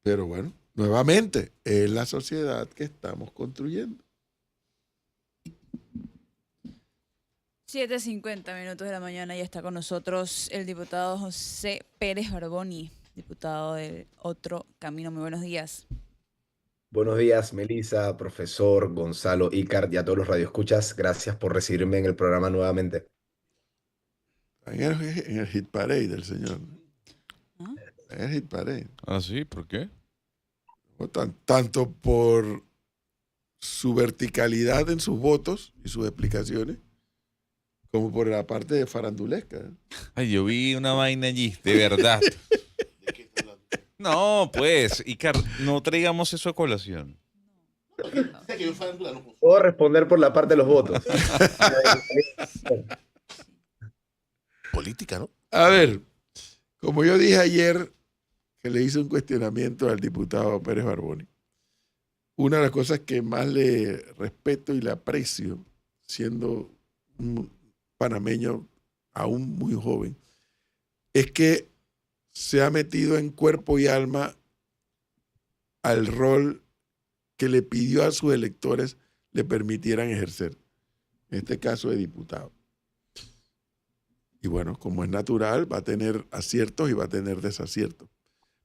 Pero bueno, nuevamente, es la sociedad que estamos construyendo. 7:50 de la mañana ya está con nosotros el diputado José Pérez Barboni, diputado del Otro Camino. Muy buenos días. Buenos días, Melissa, profesor Gonzalo Icart y a todos los radioescuchas. Gracias por recibirme en el programa nuevamente. En el hit parade del señor. ¿Ah? En el hit parade. ¿Ah, sí? ¿Por qué? Tanto por su verticalidad en sus votos y sus explicaciones, como por la parte de farandulesca. Ay, yo vi una vaina allí, de verdad. No, pues, Icar, no traigamos eso a colación. Puedo responder por la parte de los votos. Política, ¿no? A ver, como yo dije ayer que le hice un cuestionamiento al diputado Pérez Barboni, una de las cosas que más le respeto y le aprecio, siendo un panameño aún muy joven, es que se ha metido en cuerpo y alma al rol que le pidió a sus electores le permitieran ejercer, en este caso de diputado. Y bueno, como es natural, va a tener aciertos y va a tener desaciertos.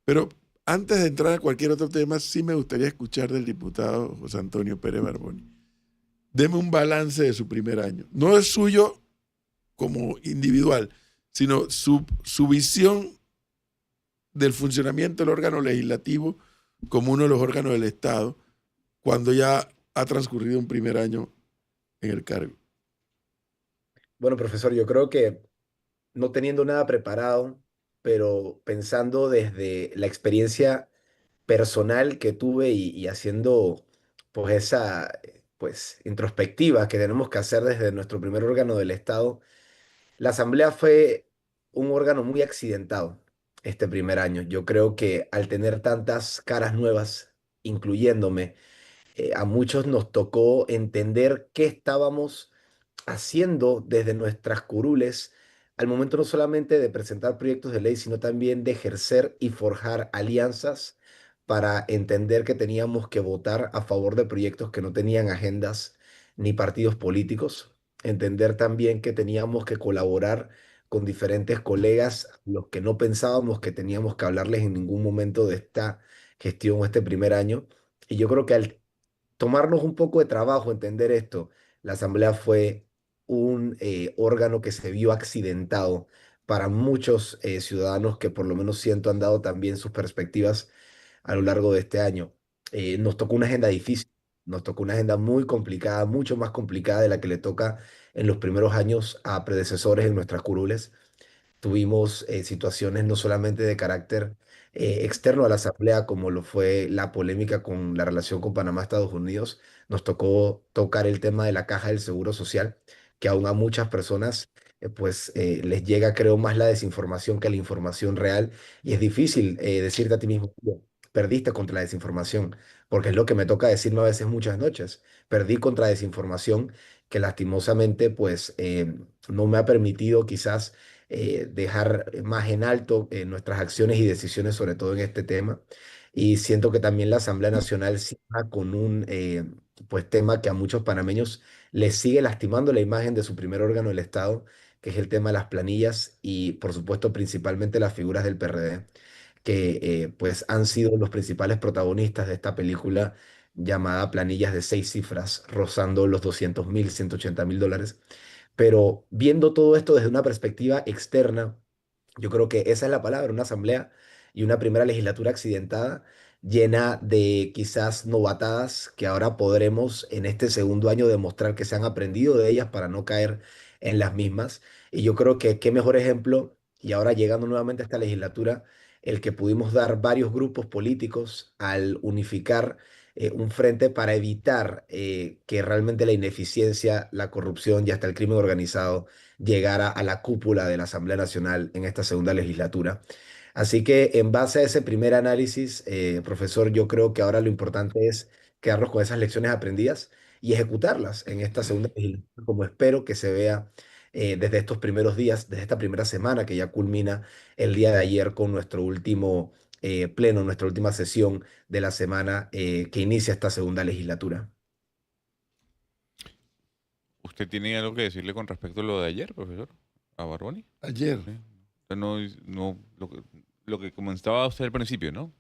Pero antes de entrar a cualquier otro tema, sí me gustaría escuchar del diputado José Antonio Pérez Barboni. Deme un balance de su primer año. No es suyo como individual, sino su visión del funcionamiento del órgano legislativo como uno de los órganos del Estado cuando ya ha transcurrido un primer año en el cargo. Bueno, profesor, yo creo que no teniendo nada preparado, pero pensando desde la experiencia personal que tuve y haciendo pues esa pues introspectiva que tenemos que hacer desde nuestro primer órgano del Estado, la Asamblea fue un órgano muy accidentado este primer año. Yo creo que al tener tantas caras nuevas, incluyéndome, a muchos nos tocó entender qué estábamos haciendo desde nuestras curules al momento no solamente de presentar proyectos de ley, sino también de ejercer y forjar alianzas para entender que teníamos que votar a favor de proyectos que no tenían agendas ni partidos políticos, entender también que teníamos que colaborar con diferentes colegas, los que no pensábamos que teníamos que hablarles en ningún momento de esta gestión o este primer año. Y yo creo que al tomarnos un poco de trabajo entender esto, la Asamblea fue un órgano que se vio accidentado para muchos ciudadanos que por lo menos siento han dado también sus perspectivas a lo largo de este año. Nos tocó una agenda difícil, nos tocó una agenda muy complicada, mucho más complicada de la que le toca en los primeros años a predecesores en nuestras curules. Tuvimos situaciones no solamente de carácter externo a la Asamblea, como lo fue la polémica con la relación con Panamá-Estados Unidos. Nos tocó tocar el tema de la caja del Seguro Social, que aún a muchas personas les llega, creo, más la desinformación que la información real. Y es difícil decirte a ti mismo: "Oye, perdiste contra la desinformación", porque es lo que me toca decirme a veces muchas noches. Perdí contra desinformación que lastimosamente no me ha permitido quizás dejar más en alto nuestras acciones y decisiones, sobre todo en este tema. Y siento que también la Asamblea Nacional cierra con un tema que a muchos panameños les sigue lastimando la imagen de su primer órgano del Estado, que es el tema de las planillas y, por supuesto, principalmente las figuras del PRD, que han sido los principales protagonistas de esta película llamada Planillas de 6 cifras, rozando los 200.000, $180.000. Pero viendo todo esto desde una perspectiva externa, yo creo que esa es la palabra: una asamblea y una primera legislatura accidentada, llena de quizás novatadas que ahora podremos en este segundo año demostrar que se han aprendido de ellas para no caer en las mismas. Y yo creo que qué mejor ejemplo, y ahora llegando nuevamente a esta legislatura, el que pudimos dar varios grupos políticos al unificar un frente para evitar que realmente la ineficiencia, la corrupción y hasta el crimen organizado llegara a la cúpula de la Asamblea Nacional en esta segunda legislatura. Así que en base a ese primer análisis, profesor, yo creo que ahora lo importante es quedarnos con esas lecciones aprendidas y ejecutarlas en esta segunda legislatura, como espero que se vea desde estos primeros días, desde esta primera semana que ya culmina el día de ayer con nuestro último pleno, nuestra última sesión de la semana que inicia esta segunda legislatura. ¿Usted tiene algo que decirle con respecto a lo de ayer, profesor? ¿A Barboni? Ayer. Sí. Usted lo que comentaba usted al principio, ¿no?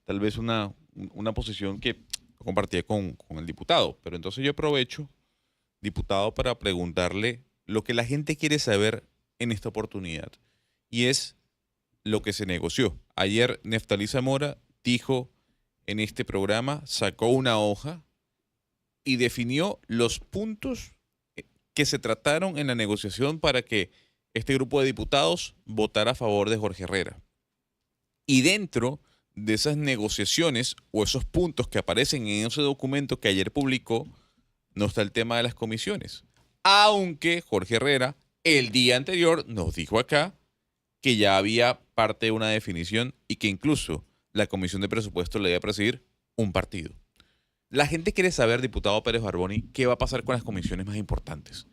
Tal vez una posición que compartía con el diputado. Pero entonces yo aprovecho, diputado, para preguntarle lo que la gente quiere saber en esta oportunidad. Y es lo que se negoció. Ayer Neftalí Zamora dijo en este programa, sacó una hoja y definió los puntos que se trataron en la negociación para que este grupo de diputados votara a favor de Jorge Herrera. Y dentro de esas negociaciones o esos puntos que aparecen en ese documento que ayer publicó, no está el tema de las comisiones. Aunque Jorge Herrera el día anterior nos dijo acá que ya había parte de una definición y que incluso la comisión de presupuesto le iba a presidir un partido. La gente quiere saber, diputado Pérez Barboni, qué va a pasar con las comisiones más importantes.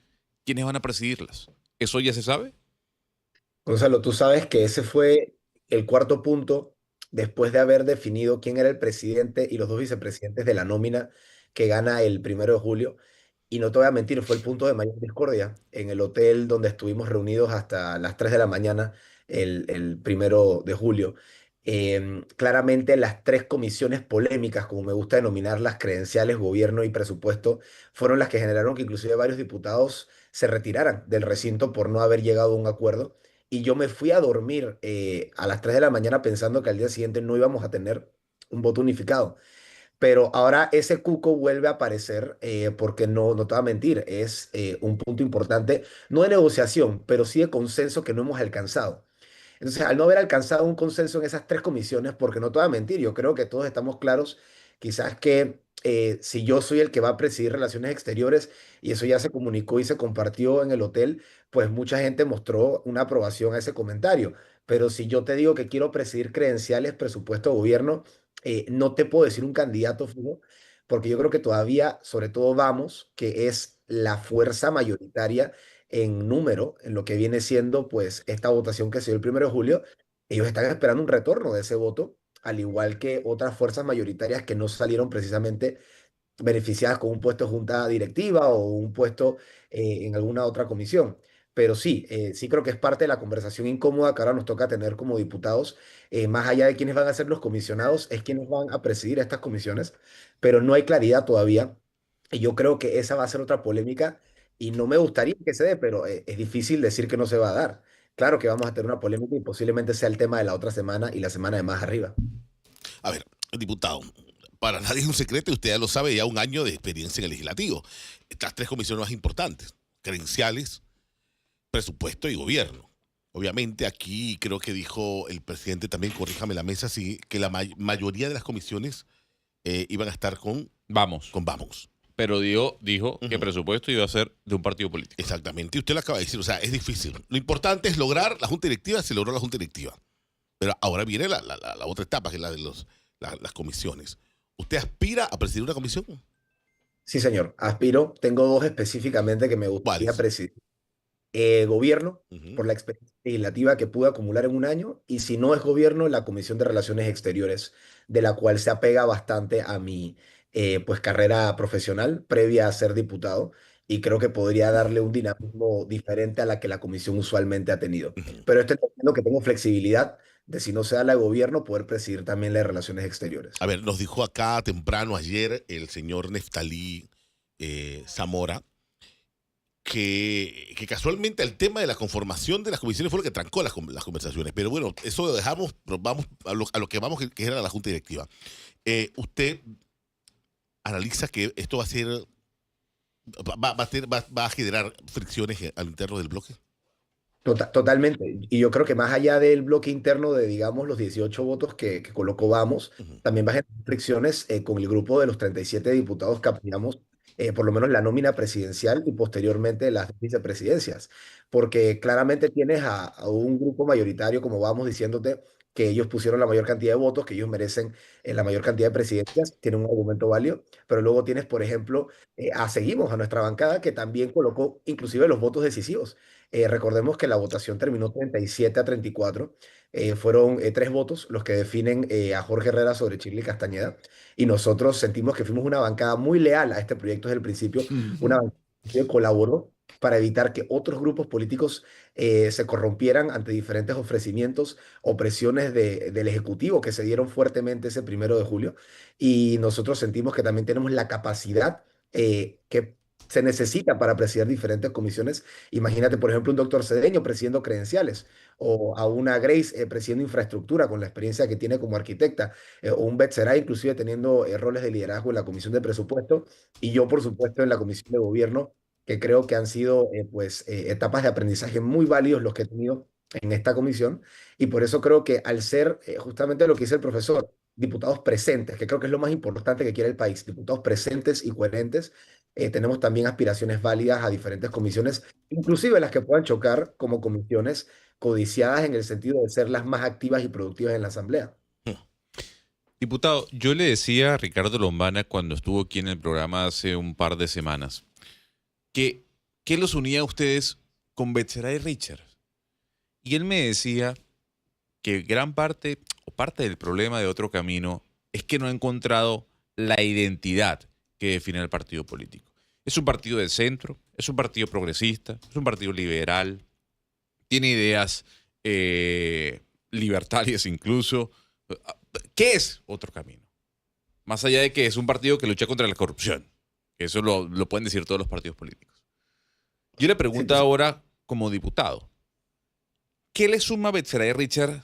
¿Quiénes van a presidirlas? ¿Eso ya se sabe? Gonzalo, tú sabes que ese fue el cuarto punto después de haber definido quién era el presidente y los dos vicepresidentes de la nómina que gana el 1 de julio. Y no te voy a mentir, fue el punto de mayor discordia en el hotel donde estuvimos reunidos hasta las 3 de la mañana el 1 de julio. Claramente las tres comisiones polémicas, como me gusta denominarlas, credenciales, gobierno y presupuesto, fueron las que generaron que inclusive varios diputados se retiraran del recinto por no haber llegado a un acuerdo. Y yo me fui a dormir a las 3 de la mañana pensando que al día siguiente no íbamos a tener un voto unificado. Pero ahora ese cuco vuelve a aparecer porque no te voy a mentir, es un punto importante, no de negociación, pero sí de consenso que no hemos alcanzado. Entonces, al no haber alcanzado un consenso en esas tres comisiones, porque no te voy a mentir, yo creo que todos estamos claros, quizás que si yo soy el que va a presidir relaciones exteriores y eso ya se comunicó y se compartió en el hotel, pues mucha gente mostró una aprobación a ese comentario. Pero si yo te digo que quiero presidir credenciales, presupuesto, gobierno, no te puedo decir un candidato fijo, porque yo creo que todavía, sobre todo Vamos, que es la fuerza mayoritaria en número, en lo que viene siendo pues esta votación que se dio el 1 de julio, ellos están esperando un retorno de ese voto, al igual que otras fuerzas mayoritarias que no salieron precisamente beneficiadas con un puesto de junta directiva o un puesto en alguna otra comisión. Pero sí, sí creo que es parte de la conversación incómoda que ahora nos toca tener como diputados, más allá de quiénes van a ser los comisionados, es quiénes van a presidir estas comisiones, pero no hay claridad todavía. Y yo creo que esa va a ser otra polémica y no me gustaría que se dé, pero es difícil decir que no se va a dar. Claro que vamos a tener una polémica y posiblemente sea el tema de la otra semana y la semana de más arriba. A ver, diputado, para nadie es un secreto, y usted ya lo sabe, ya un año de experiencia en el legislativo. Estas tres comisiones más importantes, credenciales, presupuesto y gobierno. Obviamente aquí creo que dijo el presidente también, corríjame la mesa, sí, que la mayoría de las comisiones iban a estar Vamos. con Vamos. Pero dijo que Ujú. presupuesto iba a ser de un partido político. Exactamente, y usted lo acaba de decir, o sea, es difícil. Lo importante es lograr la junta directiva, se logró la junta directiva. Pero ahora viene la otra etapa, que es la de las comisiones. ¿Usted aspira a presidir una comisión? Sí, señor, aspiro. Tengo dos específicamente que me gustaría ¿Cuáles? presidir. Gobierno, Ujú. por la experiencia legislativa que pude acumular en un año, y si no es gobierno, la Comisión de Relaciones Exteriores, de la cual se apega bastante a mi pues carrera profesional previa a ser diputado, y creo que podría darle un dinamismo diferente a la que la comisión usualmente ha tenido. Ujú. Pero estoy entendiendo que tengo flexibilidad de, si no se da la de gobierno, poder presidir también las relaciones exteriores. A ver, nos dijo acá temprano ayer el señor Neftalí Zamora que casualmente el tema de la conformación de las comisiones fue lo que trancó las conversaciones. Pero bueno, eso lo dejamos, pero vamos a lo que vamos, que era la Junta Directiva. ¿Usted analiza que esto va a ser, va a generar fricciones al interno del bloque? Totalmente. Y yo creo que más allá del bloque interno de, digamos, los 18 votos que colocó Vamos, Ujú. también va a generar fricciones con el grupo de los 37 diputados que apoyamos, por lo menos la nómina presidencial y posteriormente las vicepresidencias. porque claramente tienes a un grupo mayoritario, como vamos diciéndote, que ellos pusieron la mayor cantidad de votos, que ellos merecen la mayor cantidad de presidencias, tienen un argumento válido, pero luego tienes, por ejemplo, seguimos a nuestra bancada que también colocó inclusive los votos decisivos. Recordemos que la votación terminó 37-34. Fueron 3 votos los que definen a Jorge Herrera sobre Shirley Castañeda, y nosotros sentimos que fuimos una bancada muy leal a este proyecto desde el principio, una bancada que colaboró para evitar que otros grupos políticos se corrompieran ante diferentes ofrecimientos o presiones del Ejecutivo que se dieron fuertemente ese 1 de julio. Y nosotros sentimos que también tenemos la capacidad que se necesita para presidir diferentes comisiones. Imagínate, por ejemplo, un doctor Cedeño presidiendo credenciales, o a una Grace presidiendo infraestructura con la experiencia que tiene como arquitecta, o un Betseray inclusive teniendo roles de liderazgo en la comisión de presupuesto, y yo, por supuesto, en la comisión de gobierno, que creo que han sido etapas de aprendizaje muy válidos los que he tenido en esta comisión. Y por eso creo que al ser justamente lo que dice el profesor, diputados presentes, que creo que es lo más importante que quiere el país, diputados presentes y coherentes, tenemos también aspiraciones válidas a diferentes comisiones, inclusive las que puedan chocar como comisiones codiciadas en el sentido de ser las más activas y productivas en la Asamblea. Diputado, yo le decía a Ricardo Lombana cuando estuvo aquí en el programa hace un par de semanas que ¿qué los unía a ustedes con Betseray Richard? Y él me decía que gran parte o parte del problema de Otro Camino es que no ha encontrado la identidad que define el partido político. Es un partido de centro, es un partido progresista, es un partido liberal, tiene ideas libertarias incluso. ¿Qué es Otro Camino? Más allá de que es un partido que lucha contra la corrupción. Eso lo pueden decir todos los partidos políticos. Yo le pregunto ahora, como diputado, ¿qué le suma Betseray Richard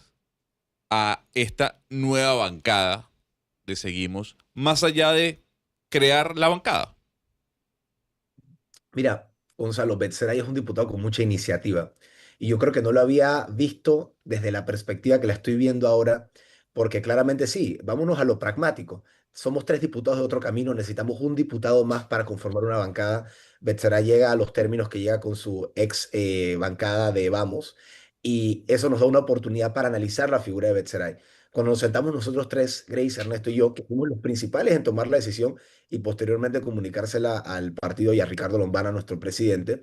a esta nueva bancada de Seguimos, más allá de crear la bancada? Mira, Gonzalo, Betseray es un diputado con mucha iniciativa, y yo creo que no lo había visto desde la perspectiva que la estoy viendo ahora, porque claramente sí, vámonos a lo pragmático. Somos 3 diputados de Otro Camino, necesitamos un diputado más para conformar una bancada. Betseray llega a los términos que llega con su ex bancada de Vamos, y eso nos da una oportunidad para analizar la figura de Betseray. Cuando nos sentamos nosotros tres, Grace, Ernesto y yo, que fuimos los principales en tomar la decisión y posteriormente comunicársela al partido y a Ricardo Lombana, nuestro presidente,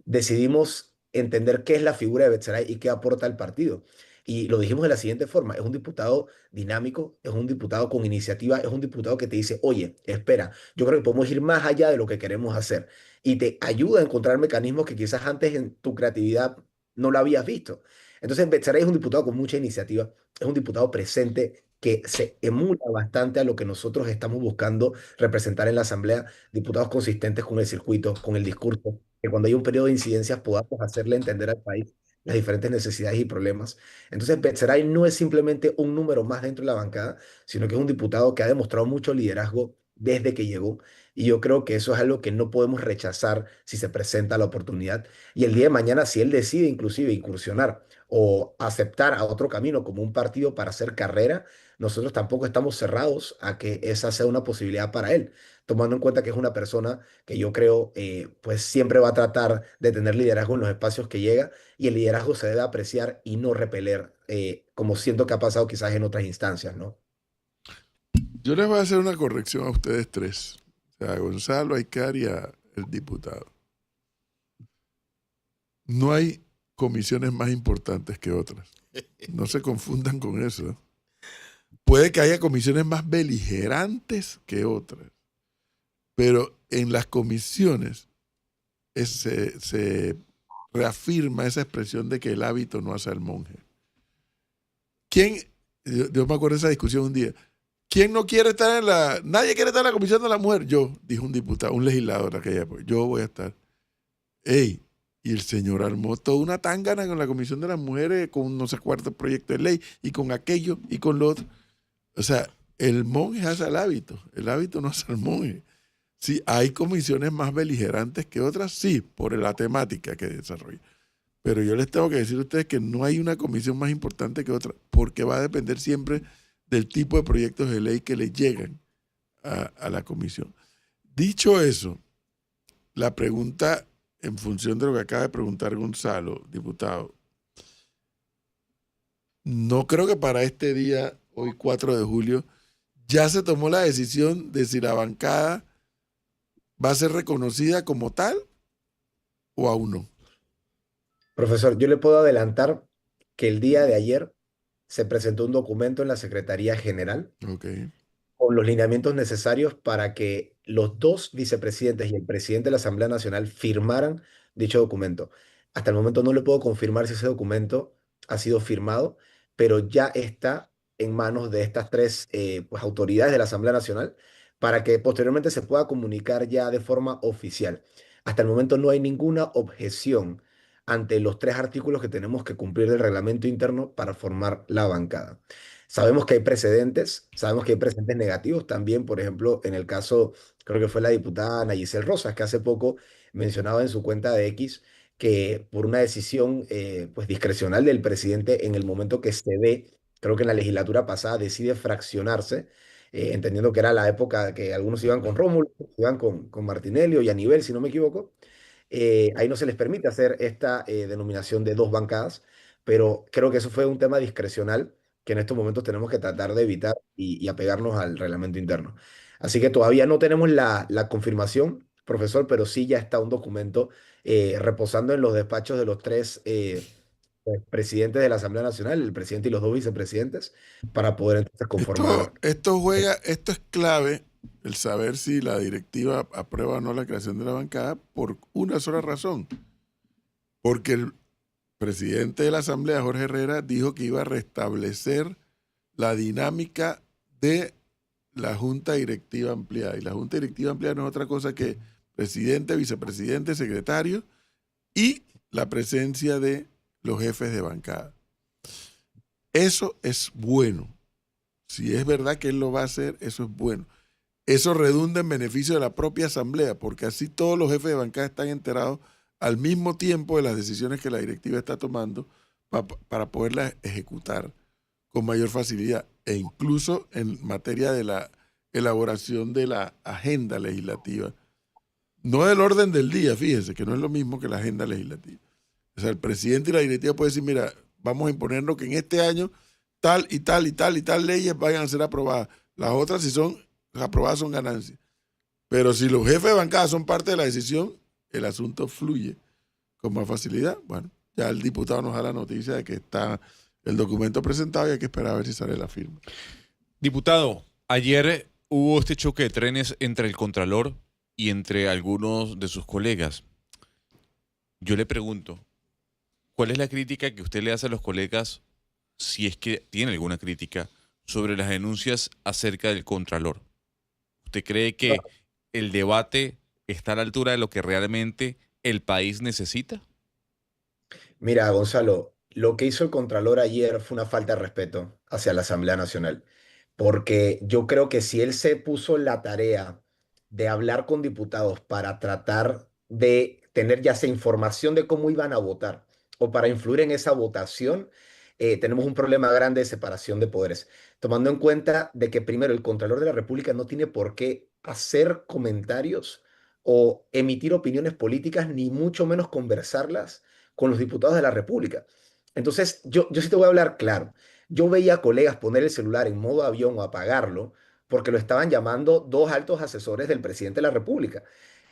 decidimos entender qué es la figura de Betseray y qué aporta al partido. Y lo dijimos de la siguiente forma: es un diputado dinámico, es un diputado con iniciativa, es un diputado que te dice, oye, espera, yo creo que podemos ir más allá de lo que queremos hacer. Y te ayuda a encontrar mecanismos que quizás antes en tu creatividad no lo habías visto. Entonces, Betseray es un diputado con mucha iniciativa, es un diputado presente que se emula bastante a lo que nosotros estamos buscando representar en la Asamblea, diputados consistentes con el circuito, con el discurso, que cuando hay un periodo de incidencias podamos hacerle entender al país las diferentes necesidades y problemas. Entonces, Betseray no es simplemente un número más dentro de la bancada, sino que es un diputado que ha demostrado mucho liderazgo desde que llegó, y yo creo que eso es algo que no podemos rechazar si se presenta la oportunidad. Y el día de mañana, si él decide inclusive incursionar o aceptar a Otro Camino como un partido para hacer carrera, nosotros tampoco estamos cerrados a que esa sea una posibilidad para él, tomando en cuenta que es una persona que yo creo pues siempre va a tratar de tener liderazgo en los espacios que llega, y el liderazgo se debe apreciar y no repeler, como siento que ha pasado quizás en otras instancias, ¿no? Yo les voy a hacer una corrección a ustedes tres, o sea, a Gonzalo, a Icar y a el diputado. No hay comisiones más importantes que otras. No se confundan con eso. Puede que haya comisiones más beligerantes que otras, pero en las comisiones se reafirma esa expresión de que el hábito no hace al monje. Yo me acuerdo de esa discusión un día. ¿Quién no quiere estar nadie quiere estar en la comisión de la mujer? Yo, dijo un diputado, un legislador de aquella época, yo voy a estar. ¡Ey! Y el señor armó toda una tángana con la comisión de las mujeres, con no sé cuántos proyectos de ley, y con aquello, y con lo otro. O sea, el monje hace el hábito no hace al monje. Sí, hay comisiones más beligerantes que otras, sí, por la temática que desarrolla. Pero yo les tengo que decir a ustedes que no hay una comisión más importante que otra, porque va a depender siempre del tipo de proyectos de ley que le llegan a la comisión. Dicho eso, la pregunta en función de lo que acaba de preguntar Gonzalo, diputado, no creo que para este día, hoy 4 de julio, ya se tomó la decisión de si la bancada va a ser reconocida como tal o aún no. Profesor, yo le puedo adelantar que el día de ayer se presentó un documento en la Secretaría General Ok. con los lineamientos necesarios para que los dos vicepresidentes y el presidente de la Asamblea Nacional firmaran dicho documento. Hasta el momento no le puedo confirmar si ese documento ha sido firmado, pero ya está en manos de estas tres pues, autoridades de la Asamblea Nacional para que posteriormente se pueda comunicar ya de forma oficial. Hasta el momento no hay ninguna objeción ante los tres artículos que tenemos que cumplir del reglamento interno para formar la bancada. Sabemos que hay precedentes negativos también, por ejemplo, en el caso, creo que fue la diputada Ana Giselle Rosas, que hace poco mencionaba en su cuenta de X que por una decisión pues discrecional del presidente en el momento que se ve, creo que en la legislatura pasada decide fraccionarse, entendiendo que era la época que algunos iban con Rómulo, iban con Martinelli o Yanivel, si no me equivoco. Ahí no se les permite hacer esta denominación de dos bancadas, pero creo que eso fue un tema discrecional que en estos momentos tenemos que tratar de evitar y apegarnos al reglamento interno. Así que todavía no tenemos la confirmación, profesor, pero sí ya está un documento reposando en los despachos de los tres pues, presidentes de la Asamblea Nacional, el presidente y los dos vicepresidentes, para poder entonces conformar. Esto es clave, el saber si la directiva aprueba o no la creación de la bancada, por una sola razón. Porque el presidente de la Asamblea, Jorge Herrera, dijo que iba a restablecer la dinámica de la Junta Directiva Ampliada. Y la Junta Directiva Ampliada no es otra cosa que presidente, vicepresidente, secretario y la presencia de los jefes de bancada. Eso es bueno. Si es verdad que él lo va a hacer, eso es bueno. Eso redunda en beneficio de la propia Asamblea, porque así todos los jefes de bancada están enterados al mismo tiempo de las decisiones que la directiva está tomando para poderlas ejecutar con mayor facilidad, e incluso en materia de la elaboración de la agenda legislativa. No del orden del día, fíjense, que no es lo mismo que la agenda legislativa. O sea, el presidente y la directiva pueden decir, mira, vamos a imponernos que en este año tal y tal y tal y tal leyes vayan a ser aprobadas. Las otras, si son aprobadas, son ganancias. Pero si los jefes de bancada son parte de la decisión, el asunto fluye con más facilidad. Bueno, ya el diputado nos da la noticia de que está el documento presentado y hay que esperar a ver si sale la firma. Diputado, ayer hubo este choque de trenes entre el Contralor y entre algunos de sus colegas. Yo le pregunto, ¿cuál es la crítica que usted le hace a los colegas, si es que tiene alguna crítica, sobre las denuncias acerca del Contralor? ¿Usted cree que el debate está a la altura de lo que realmente el país necesita? Mira, Gonzalo, lo que hizo el Contralor ayer fue una falta de respeto hacia la Asamblea Nacional, porque yo creo que si él se puso la tarea de hablar con diputados para tratar de tener ya sea información de cómo iban a votar o para influir en esa votación, tenemos un problema grande de separación de poderes, tomando en cuenta de que primero el Contralor de la República no tiene por qué hacer comentarios o emitir opiniones políticas, ni mucho menos conversarlas con los diputados de la República. Entonces, yo sí te voy a hablar claro. Yo veía colegas poner el celular en modo avión o apagarlo porque lo estaban llamando dos altos asesores del presidente de la República.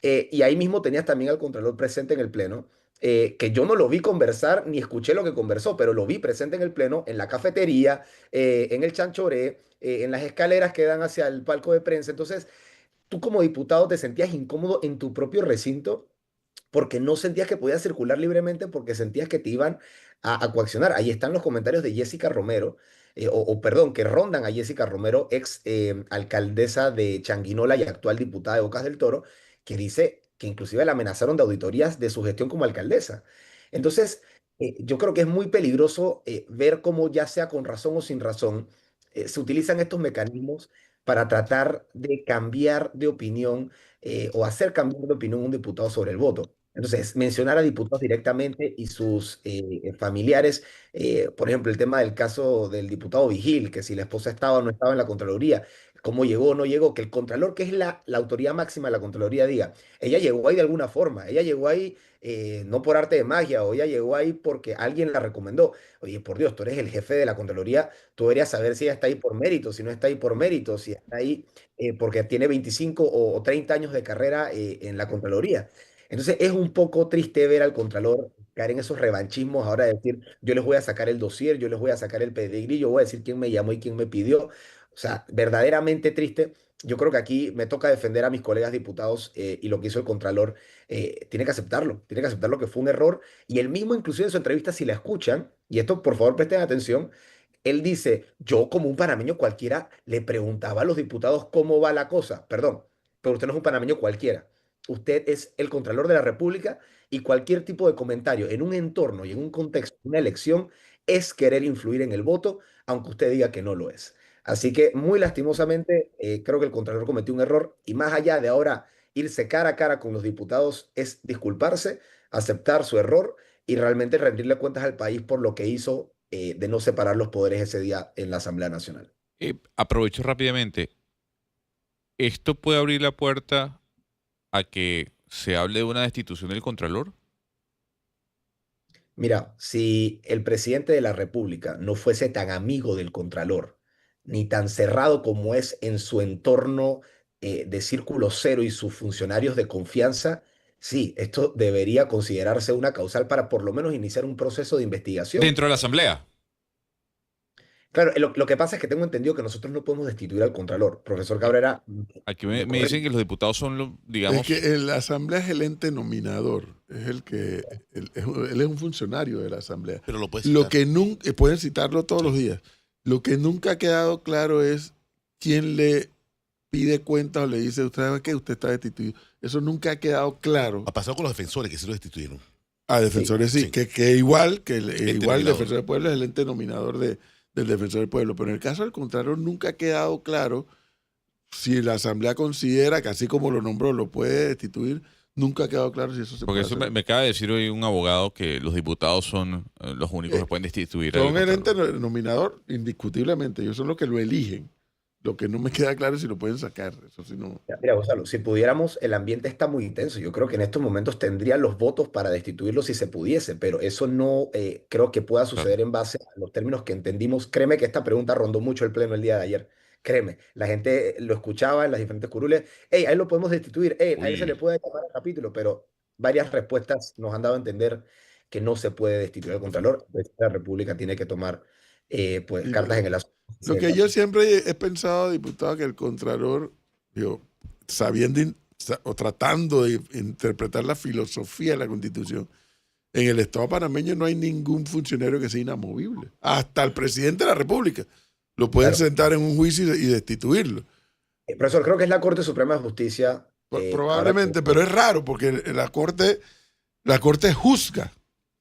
Y ahí mismo tenías también al Contralor presente en el Pleno, que yo no lo vi conversar ni escuché lo que conversó, pero lo vi presente en el Pleno, en la cafetería, en el chanchoré, en las escaleras que dan hacia el palco de prensa. Entonces, tú como diputado te sentías incómodo en tu propio recinto porque no sentías que podías circular libremente, porque sentías que te iban a coaccionar. Ahí están los comentarios de Jessica Romero, perdón, que rondan a Jessica Romero, ex alcaldesa de Changuinola y actual diputada de Bocas del Toro, que dice que inclusive la amenazaron de auditorías de su gestión como alcaldesa. Entonces, yo creo que es muy peligroso ver cómo, ya sea con razón o sin razón, se utilizan estos mecanismos para tratar de cambiar de opinión o hacer cambiar de opinión a un diputado sobre el voto. Entonces, mencionar a diputados directamente y sus familiares, por ejemplo, el tema del caso del diputado Vigil, que si la esposa estaba o no estaba en la Contraloría, cómo llegó o no llegó, que el Contralor, que es la autoridad máxima de la Contraloría, diga, ella llegó ahí de alguna forma, ella llegó ahí no por arte de magia, o ella llegó ahí porque alguien la recomendó. Oye, por Dios, tú eres el jefe de la Contraloría, tú deberías saber si ella está ahí por mérito, si no está ahí por mérito, si está ahí porque tiene 25 o 30 años de carrera en la Contraloría. Entonces es un poco triste ver al Contralor caer en esos revanchismos ahora de decir, yo les voy a sacar el dossier, yo les voy a sacar el pedigrí, yo voy a decir quién me llamó y quién me pidió. O sea, verdaderamente triste. Yo creo que aquí me toca defender a mis colegas diputados y lo que hizo el Contralor, tiene que aceptarlo que fue un error. Y él mismo, inclusive en su entrevista, si la escuchan, y esto por favor presten atención, él dice, yo como un panameño cualquiera le preguntaba a los diputados cómo va la cosa. Perdón, pero usted no es un panameño cualquiera. Usted es el Contralor de la República y cualquier tipo de comentario en un entorno y en un contexto, una elección, es querer influir en el voto, aunque usted diga que no lo es. Así que muy lastimosamente, creo que el Contralor cometió un error y más allá de ahora irse cara a cara con los diputados es disculparse, aceptar su error y realmente rendirle cuentas al país por lo que hizo de no separar los poderes ese día en la Asamblea Nacional. Aprovecho rápidamente. ¿Esto puede abrir la puerta a que se hable de una destitución del Contralor? Mira, si el presidente de la República no fuese tan amigo del Contralor, ni tan cerrado como es en su entorno de círculo cero y sus funcionarios de confianza, sí, esto debería considerarse una causal para por lo menos iniciar un proceso de investigación. Dentro de la Asamblea. Claro, lo que pasa es que tengo entendido que nosotros no podemos destituir al Contralor. Profesor Cabrera, Aquí me me dicen corrige. que los diputados son, Es digamos, que la asamblea es el ente nominador, es el que, él es un funcionario de la asamblea. Pero lo puede Lo citar. que nunca, pueden citarlo todos los días, lo que nunca ha quedado claro es quién le pide cuentas o le dice, usted sabe que usted está destituido. Eso nunca ha quedado claro. Ha pasado con los defensores que sí lo destituyeron. A defensores sí, sí. Que igual que Ente igual el nominador. defensor del pueblo es el ente nominador del defensor del pueblo. Pero en el caso del Contralor nunca ha quedado claro si la asamblea considera que así como lo nombró lo puede destituir, nunca ha quedado claro si eso se porque puede eso hacer. me acaba de decir hoy un abogado que los diputados son los únicos Eh, que pueden destituir al Son el ente Contralor. nominador, indiscutiblemente. Ellos son los que lo eligen. Lo que no me queda claro es si lo pueden sacar. Eso sí no. Mira, Gonzalo, si pudiéramos, el ambiente está muy intenso. Yo creo que en estos momentos tendrían los votos para destituirlo si se pudiese, pero eso no creo que pueda Claro. suceder en base a los términos que entendimos. Créeme que esta pregunta rondó mucho el pleno el día de ayer. Créeme, la gente lo escuchaba en las diferentes curules. Hey, ahí lo podemos destituir. Hey, a él se le Uy, puede llamar al capítulo, pero varias respuestas nos han dado a entender que no se puede destituir al Contralor. La República tiene que tomar pues Y cartas en el asunto. lo que yo siempre he pensado, diputado, que el Contralor, digo, sabiendo o tratando de interpretar la filosofía de la Constitución, en el Estado panameño no hay ningún funcionario que sea inamovible. Hasta el presidente de la República. Lo pueden Claro. sentar en un juicio y destituirlo. Profesor, creo que es la Corte Suprema de Justicia. Ahora Probablemente, pero es raro porque la corte juzga.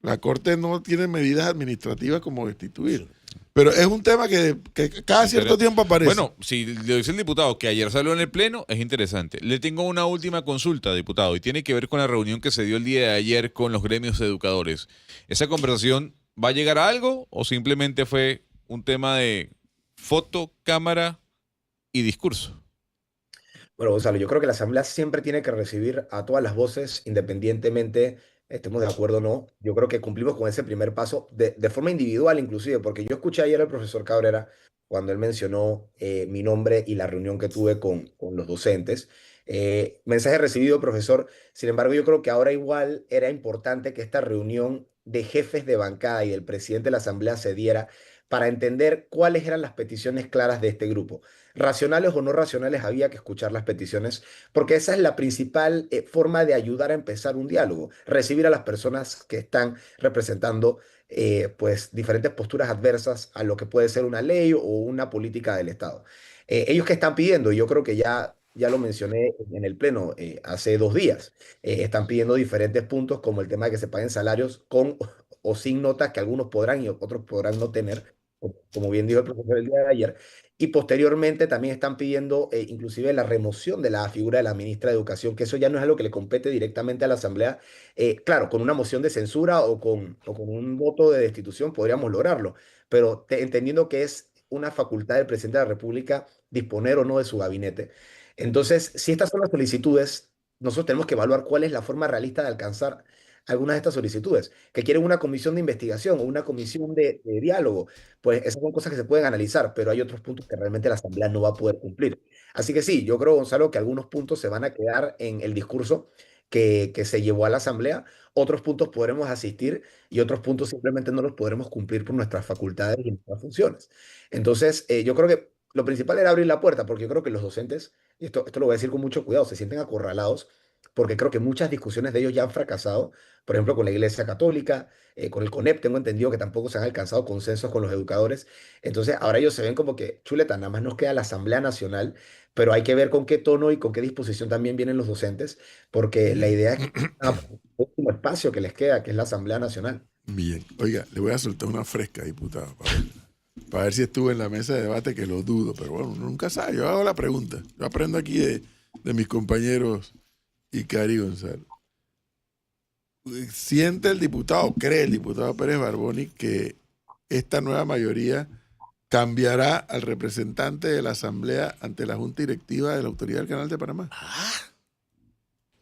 La corte no tiene medidas administrativas como destituir. Pero es un tema que cada cierto tiempo aparece. bueno, si le dice el diputado que ayer salió en el Pleno, es interesante. Le tengo una última consulta, diputado, y tiene que ver con la reunión que se dio el día de ayer con los gremios educadores. ¿Esa conversación va a llegar a algo o simplemente fue un tema de foto, cámara y discurso? Bueno, Gonzalo, yo creo que la Asamblea siempre tiene que recibir a todas las voces, independientemente estemos de acuerdo o no. Yo creo que cumplimos con ese primer paso de forma individual, inclusive, porque yo escuché ayer al profesor Cabrera cuando él mencionó mi nombre y la reunión que tuve con los docentes. Mensaje recibido, profesor. Sin embargo, yo creo que ahora igual era importante que esta reunión de jefes de bancada y del presidente de la Asamblea se diera para entender cuáles eran las peticiones claras de este grupo. Racionales o no racionales, había que escuchar las peticiones, porque esa es la principal forma de ayudar a empezar un diálogo, recibir a las personas que están representando pues diferentes posturas adversas a lo que puede ser una ley o una política del Estado. Ellos que están pidiendo, yo creo que ya lo mencioné en el Pleno hace 2 días, están pidiendo diferentes puntos como el tema de que se paguen salarios con o sin notas que algunos podrán y otros podrán no tener, como bien dijo el profesor el día de ayer, y posteriormente también están pidiendo inclusive la remoción de la figura de la ministra de Educación, que eso ya no es algo que le compete directamente a la Asamblea. Claro, con una moción de censura o con un voto de destitución podríamos lograrlo, pero entendiendo que es una facultad del presidente de la República disponer o no de su gabinete. Entonces, si estas son las solicitudes, nosotros tenemos que evaluar cuál es la forma realista de alcanzar algunas de estas solicitudes, que quieren una comisión de investigación o una comisión de diálogo, pues esas son cosas que se pueden analizar, pero hay otros puntos que realmente la Asamblea no va a poder cumplir. Así que sí, yo creo, Gonzalo, que algunos puntos se van a quedar en el discurso que se llevó a la Asamblea, otros puntos podremos asistir y otros puntos simplemente no los podremos cumplir por nuestras facultades y nuestras funciones. Entonces, yo creo que lo principal era abrir la puerta, porque yo creo que los docentes, y esto lo voy a decir con mucho cuidado, se sienten acorralados, porque creo que muchas discusiones de ellos ya han fracasado, por ejemplo, con la Iglesia Católica, con el CONEP, tengo entendido que tampoco se han alcanzado consensos con los educadores. Entonces, ahora ellos se ven como que, chuleta, nada más nos queda la Asamblea Nacional, pero hay que ver con qué tono y con qué disposición también vienen los docentes, porque la idea es que el último espacio que les queda, que es la Asamblea Nacional. Bien. Oiga, le voy a soltar una fresca, diputado, para ver si estuvo en la mesa de debate, que lo dudo, pero bueno, uno nunca sabe. Yo hago la pregunta. Yo aprendo aquí de mis compañeros Icari y Gonzalo. ¿Siente el diputado, cree el diputado Pérez Barboni, que esta nueva mayoría cambiará al representante de la Asamblea ante la Junta Directiva de la Autoridad del Canal de Panamá?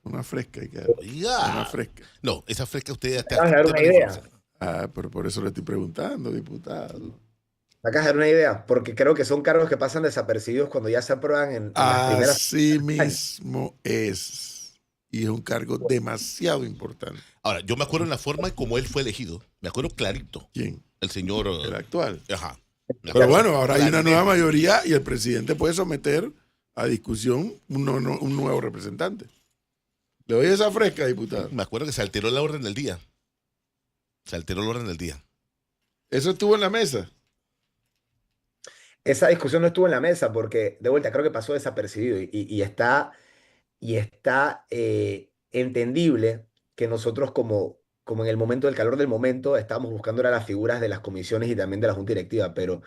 Una fresca, Icari. Una Oiga. fresca. No, esa fresca usted ya está. Vamos a dar una idea. Ah, pero por eso le estoy preguntando, diputado. Acá dar una idea, porque creo que son cargos que pasan desapercibidos cuando ya se aprueban en las primeras. Así mismo es. Y es un cargo demasiado importante. Ahora, yo me acuerdo en la forma en cómo él fue elegido. Me acuerdo clarito. ¿Quién? El señor. El actual. Ajá. Pero bueno, ahora hay una nueva mayoría y el presidente puede someter a discusión un nuevo representante. Le doy esa fresca, diputado. Me acuerdo que se alteró la orden del día. Se alteró la orden del día. Eso estuvo en la mesa. Esa discusión no estuvo en la mesa porque, de vuelta, creo que pasó desapercibido y está entendible que nosotros como en el momento del calor del momento estábamos buscando era las figuras de las comisiones y también de la Junta Directiva, pero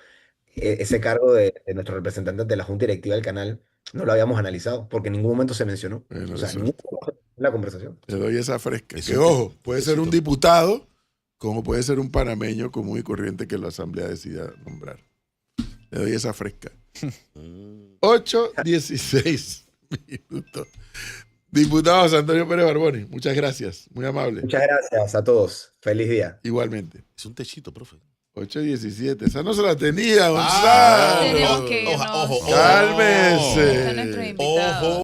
ese cargo de nuestro representante de la Junta Directiva del canal no lo habíamos analizado porque en ningún momento se mencionó. Bueno, O sea, eso- en ningún momento en la conversación. Le doy esa fresca. Eso Que te- ojo, puede ser un eso te- diputado como puede ser un panameño común y corriente que la Asamblea decida nombrar. Le doy esa fresca. 8:16 minutos. Diputado José Antonio Pérez Barboni, muchas gracias. Muy amable. Muchas gracias a todos. Feliz día. Igualmente. Es un techito, profe. 8:17. Esa no se la tenía, Ah, Gonzalo. Tenemos que ojo, irnos. ojo, ojo. Cálmese. Está nuestro invitado. Ojo.